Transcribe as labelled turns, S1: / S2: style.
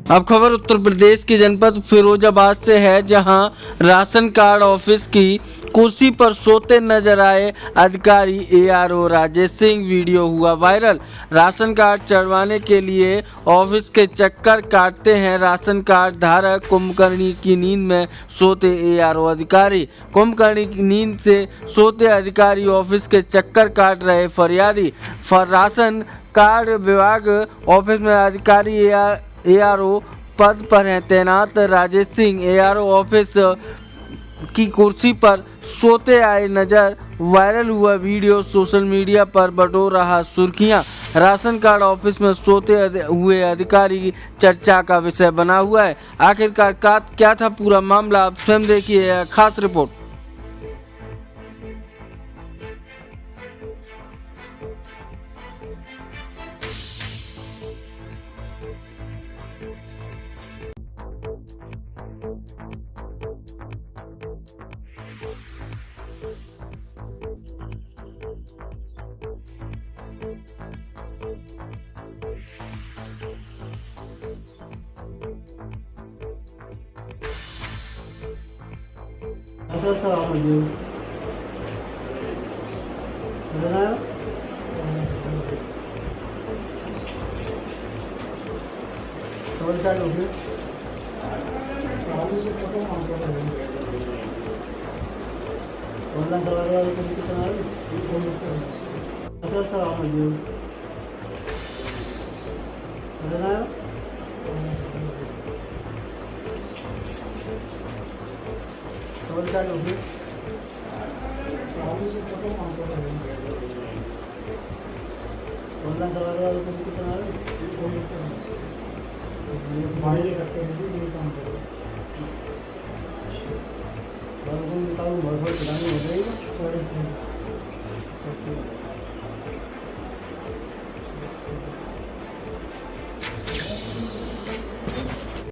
S1: अब खबर उत्तर प्रदेश के जनपद फिरोजाबाद से है, जहां राशन कार्ड ऑफिस की कुर्सी पर सोते नजर आए अधिकारी एआरओ राजेश सिंह। वीडियो हुआ वायरल। राशन कार्ड चढ़वाने के लिए ऑफिस के चक्कर काटते हैं राशन कार्ड धारक। कुंभकर्णी की नींद में सोते एआरओ अधिकारी। कुंभकर्णी की नींद से सोते अधिकारी ऑफिस के चक्कर काट रहे फरियादी। राशन कार्ड विभाग ऑफिस में अधिकारी एआरओ पद पर हैं तैनात राजेश सिंह। एआरओ ऑफिस की कुर्सी पर सोते आए नजर। वायरल हुआ वीडियो सोशल मीडिया पर बटोर रहा सुर्खियां। राशन कार्ड ऑफिस में सोते हुए अधिकारी चर्चा का विषय बना हुआ है। आखिरकार क्या था पूरा मामला, आप स्वयं देखिए खास रिपोर्ट।
S2: हो जाएगा।